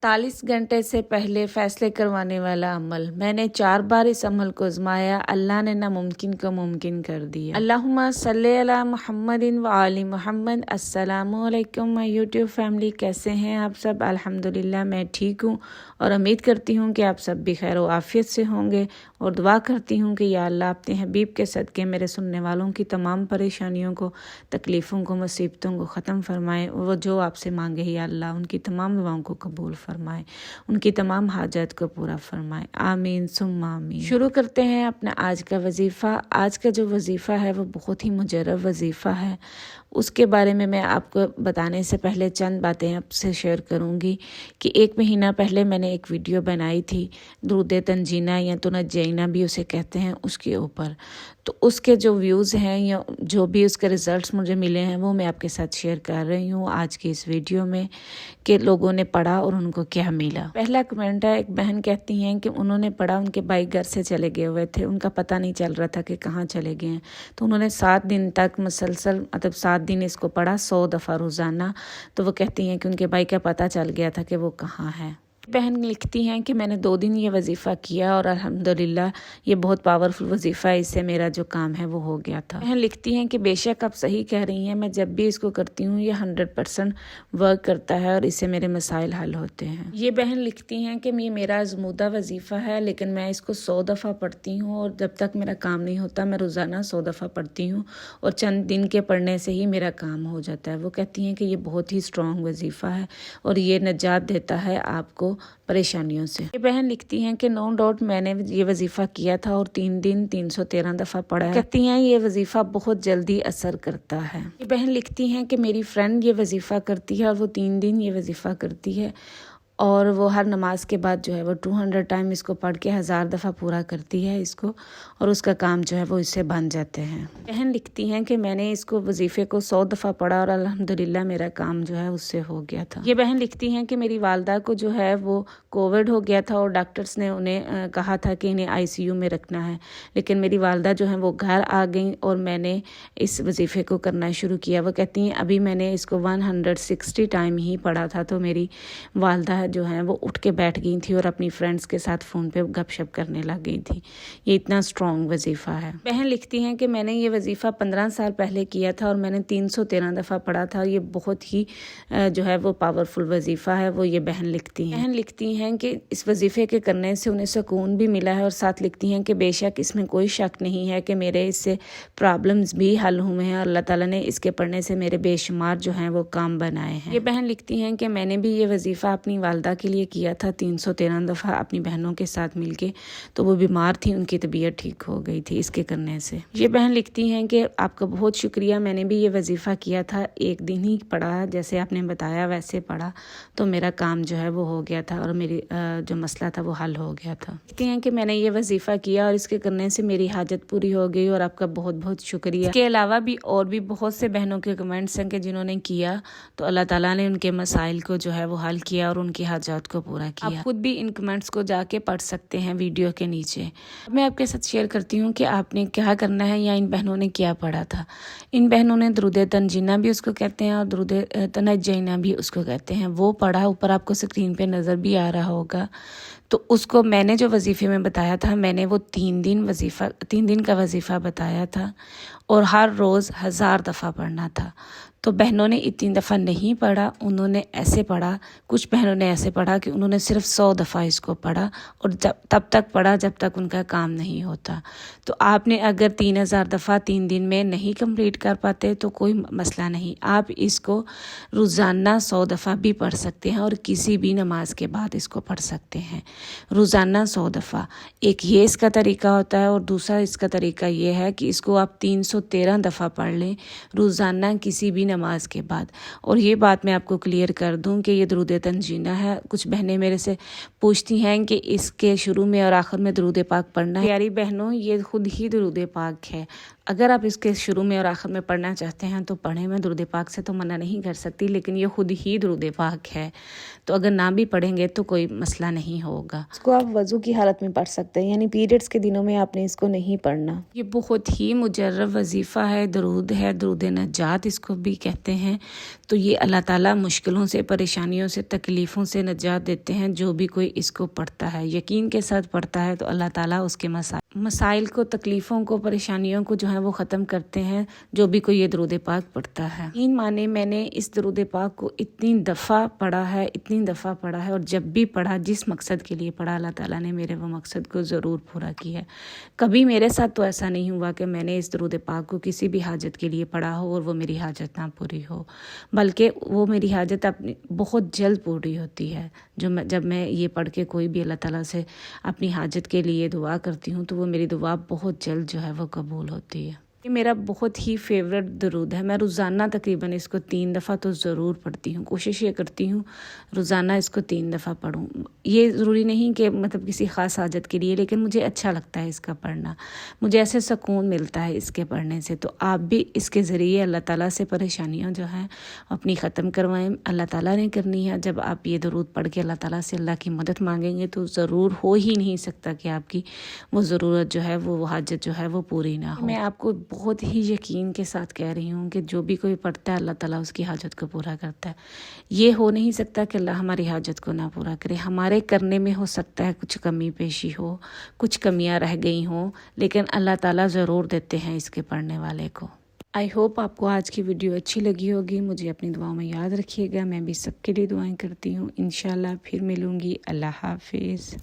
40 घंटे से पहले फैसले करवाने वाला अमल। मैंने 4 बार इस अमल को आजमाया, अल्लाह ने नामुमकिन को मुमकिन कर दिया। अल्लाहुम्मा सल्ली अला मुहम्मदिन व आलि मुहम्मद। अस्सलामु अलैकुम माय यूट्यूब फैमिली, कैसे हैं आप सब? अल्हम्दुलिल्लाह मैं ठीक हूँ और उम्मीद करती हूँ कि आप सब भी खैर व आफियत से होंगे और दुआ करती हूँ कि या अल्लाह अपने हबीब के सदक़े मेरे सुनने वालों की तमाम परेशानियों को, तकलीफ़ों को, मुसीबतों को ख़त्म फरमाए। वो जो आपसे मांगे या अल्लाह उनकी तमाम दुआओं को कबूल फरमाए, उनकी तमाम हाजत को पूरा फरमाए। आमीन सुम्मा आमीन। शुरू करते हैं अपना आज का वजीफ़ा। आज का जो वजीफ़ा है वो बहुत ही मुजर्रब वजीफ़ा है। उसके बारे में मैं आपको बताने से पहले चंद बातें आपसे शेयर करूंगी कि 1 महीना पहले मैंने एक वीडियो बनाई थी, दुरूद तंजीना या तुनज्जैना भी उसे कहते हैं, उसके ऊपर। तो उसके जो व्यूज़ हैं या जो भी उसके रिज़ल्ट्स मुझे मिले हैं वो मैं आपके साथ शेयर कर रही हूँ आज की इस वीडियो में कि लोगों ने पढ़ा और उनको क्या मिला। पहला कमेंट है, एक बहन कहती हैं कि उन्होंने पढ़ा, उनके भाई घर से चले गए हुए थे, उनका पता नहीं चल रहा था कि कहाँ चले गए हैं। तो उन्होंने 7 दिन तक मुसलसल मतलब 7 दिन इसको पढ़ा 100 दफ़ा रोज़ाना। तो वो कहती हैं कि उनके भाई का पता चल गया था कि वो कहाँ है। बहन लिखती हैं कि मैंने 2 दिन ये वजीफ़ा किया और अल्हम्दुलिल्लाह ये बहुत पावरफुल वजीफ़ा है, इससे मेरा जो काम है वो हो गया था। बहन लिखती हैं कि बेशक आप सही कह रही हैं, मैं जब भी इसको करती हूँ ये 100% वर्क करता है और इससे मेरे मसाइल हल होते हैं। ये बहन लिखती हैं कि ये मेरा आज़मूदा वजीफ़ा है लेकिन मैं इसको 100 दफ़ा पढ़ती हूँ और जब तक मेरा काम नहीं होता मैं रोज़ाना 100 दफ़ा पढ़ती हूँ और चंद दिन के पढ़ने से ही मेरा काम हो जाता है। वो कहती हैं कि ये बहुत ही स्ट्रॉन्ग वजीफ़ा है और ये निजात देता है आपको परेशानियों से। ये बहन लिखती हैं कि नो डाउट मैंने ये वजीफ़ा किया था और 3 दिन 313 दफ़ा पढ़ा है। कहती हैं ये वजीफ़ा बहुत जल्दी असर करता है। ये बहन लिखती हैं कि मेरी फ्रेंड ये वजीफ़ा करती है और वो 3 दिन ये वजीफ़ा करती है और वो हर नमाज के बाद जो है वो 200 टाइम इसको पढ़ के 1000 दफ़ा पूरा करती है इसको और उसका काम जो है वो इससे बन जाते हैं। बहन लिखती हैं कि मैंने इसको वजीफ़े को 100 दफ़ा पढ़ा और अल्हम्दुलिल्लाह मेरा काम जो है उससे हो गया था। ये बहन लिखती हैं कि मेरी वालदा को जो है वो कोविड हो गया था और डॉक्टर्स ने उन्हें कहा था कि इन्हें ICU में रखना है, लेकिन मेरी वालदा जो है वो घर आ गई और मैंने इस वजीफ़े को करना शुरू किया। वो कहती हैं अभी मैंने इसको 160 टाइम ही पढ़ा था तो मेरी वालदा जो है वो उठ के बैठ गई थी और अपनी फ्रेंड्स के साथ फ़ोन पे गपशप करने लग गई थी। ये इतना स्ट्रॉन्ग वजीफ़ा है। बहन लिखती हैं कि मैंने ये वजीफ़ा 15 साल पहले किया था और मैंने 313 दफ़ा पढ़ा था। ये बहुत ही जो है वो पावरफुल वजीफ़ा है, वो ये बहन लिखती हैं। बहन लिखती हैं कि इस वजीफ़े के करने से उन्हें सुकून भी मिला है और साथ लिखती हैं कि बेशक इसमें कोई शक नहीं है कि मेरे इससे प्रॉब्लम्स भी हल हुए हैं और अल्लाह ताला ने इसके पढ़ने से मेरे बेशुमार जो हैं वो काम बनाए हैं। ये बहन लिखती हैं कि मैंने भी ये वजीफ़ा अपनी वालदा के लिए किया था 313 दफ़ा अपनी बहनों के साथ मिलके, तो वो बीमार थी, उनकी तबीयत ठीक हो गई थी इसके करने से। ये बहन लिखती हैं कि आपका बहुत शुक्रिया, मैंने भी ये वजीफ़ा किया था, 1 दिन ही पढ़ा जैसे आपने बताया वैसे पढ़ा तो मेरा काम जो है वो हो गया था और मेरी जो मसला था वो हल हो गया था। कहती हैं कि मैंने ये वजीफ़ा किया और इसके करने से मेरी हाजत पूरी हो गई और आपका बहुत बहुत शुक्रिया। इसके अलावा भी और भी बहुत से बहनों के कमेंट्स हैं कि जिन्होंने किया तो अल्लाह ताला ने उनके मसाइल को जो है वो हल किया और उनकी हाजात को पूरा किया। आप खुद भी इन कमेंट्स को जाके पढ़ सकते हैं वीडियो के नीचे। मैं आपके साथ शेयर करती हूँ कि आपने क्या करना है या इन बहनों ने क्या पढ़ा था। इन बहनों ने दुरूद तंजीना भी उसको कहते हैं और दुरूद तुनज्जैना भी उसको कहते हैं, वो पढ़ा, ऊपर आपको स्क्रीन पे नज़र भी आ रहा होगा। तो उसको मैंने जो वजीफ़े में बताया था, मैंने वो 3 दिन का वजीफ़ा बताया था और हर रोज़ 1000 दफ़ा पढ़ना था। तो बहनों ने इतनी दफ़ा नहीं पढ़ा, उन्होंने ऐसे पढ़ा, कुछ बहनों ने ऐसे पढ़ा कि उन्होंने सिर्फ 100 दफ़ा इसको पढ़ा और तब तक पढ़ा जब तक उनका काम नहीं होता। तो आपने अगर 3000 दफ़ा 3 दिन में नहीं कंप्लीट कर पाते तो कोई मसला नहीं, आप इसको रोज़ाना 100 दफ़ा भी पढ़ सकते हैं और किसी भी नमाज के बाद इसको पढ़ सकते हैं रोज़ाना 100 दफ़ा। एक ये इसका तरीका होता है और दूसरा इसका तरीका ये है कि इसको आप 313 दफ़ा पढ़ लें रोज़ाना किसी भी नमाज के बाद। और ये बात मैं आपको क्लियर कर दूं कि ये दुरूद तंजीना है। कुछ बहनें मेरे से पूछती हैं कि इसके शुरू में और आखिर में दुरूद पाक पढ़ना है। प्यारी बहनों, ये खुद ही दुरूद पाक है। اگر آپ اس کے شروع میں اور آخر میں پڑھنا چاہتے ہیں تو پڑھیں، میں درود پاک سے تو منع نہیں کر سکتی، لیکن یہ خود ہی درود پاک ہے، تو اگر نہ بھی پڑھیں گے تو کوئی مسئلہ نہیں ہوگا۔ اس کو آپ وضو کی حالت میں پڑھ سکتے ہیں، یعنی پیریڈز کے دنوں میں آپ نے اس کو نہیں پڑھنا۔ یہ بہت ہی مجرب وظیفہ ہے، درود ہے، درود نجات اس کو بھی کہتے ہیں۔ تو یہ اللہ تعالیٰ مشکلوں سے، پریشانیوں سے، تکلیفوں سے نجات دیتے ہیں جو بھی کوئی اس کو پڑھتا ہے، یقین کے ساتھ پڑھتا ہے تو اللہ تعالیٰ اس کے مسائل کو، تکلیفوں کو، پریشانیوں کو جو ہے وہ ختم کرتے ہیں جو بھی کوئی یہ درود پاک پڑھتا ہے۔ تین معنی میں نے اس درود پاک کو اتنی دفعہ پڑھا ہے اور جب بھی پڑھا، جس مقصد کے لیے پڑھا، اللہ تعالیٰ نے میرے وہ مقصد کو ضرور پورا کیا ہے۔ کبھی میرے ساتھ تو ایسا نہیں ہوا کہ میں نے اس درود پاک کو کسی بھی حاجت کے لیے پڑھا ہو اور وہ میری حاجت نہ پوری ہو، بلکہ وہ میری حاجت اپنی بہت جلد پوری ہوتی ہے۔ جب میں یہ پڑھ کے کوئی بھی اللہ تعالیٰ سے اپنی حاجت کے لیے دعا کرتی ہوں تو وہ میری دعا بہت جلد جو ہے وہ قبول ہوتی ہے۔ یہ میرا بہت ہی فیوریٹ درود ہے، میں روزانہ تقریباً اس کو 3 دفعہ تو ضرور پڑھتی ہوں، کوشش یہ کرتی ہوں روزانہ اس کو 3 دفعہ پڑھوں۔ یہ ضروری نہیں کہ مطلب کسی خاص حاجت کے لیے، لیکن مجھے اچھا لگتا ہے اس کا پڑھنا، مجھے ایسے سکون ملتا ہے اس کے پڑھنے سے۔ تو آپ بھی اس کے ذریعے اللہ تعالیٰ سے پریشانیاں جو ہیں اپنی ختم کروائیں، اللہ تعالیٰ نے کرنی ہے۔ جب آپ یہ درود پڑھ کے اللہ تعالیٰ سے اللہ کی مدد مانگیں گے تو ضرور ہو ہی نہیں سکتا کہ آپ کی وہ ضرورت جو ہے، وہ حاجت جو ہے وہ پوری نہ ہو۔ میں آپ کو بہت ہی یقین کے ساتھ کہہ رہی ہوں کہ جو بھی کوئی پڑھتا ہے اللہ تعالیٰ اس کی حاجت کو پورا کرتا ہے۔ یہ ہو نہیں سکتا کہ اللہ ہماری حاجت کو نہ پورا کرے، ہمارے کرنے میں ہو سکتا ہے کچھ کمی پیشی ہو، کچھ کمیاں رہ گئی ہوں، لیکن اللہ تعالیٰ ضرور دیتے ہیں اس کے پڑھنے والے کو۔ آئی ہوپ آپ کو آج کی ویڈیو اچھی لگی ہوگی، مجھے اپنی دعاؤں میں یاد رکھیے گا، میں بھی سب کے لیے دعائیں کرتی ہوں۔ انشاءاللہ پھر ملوں گی، اللہ حافظ۔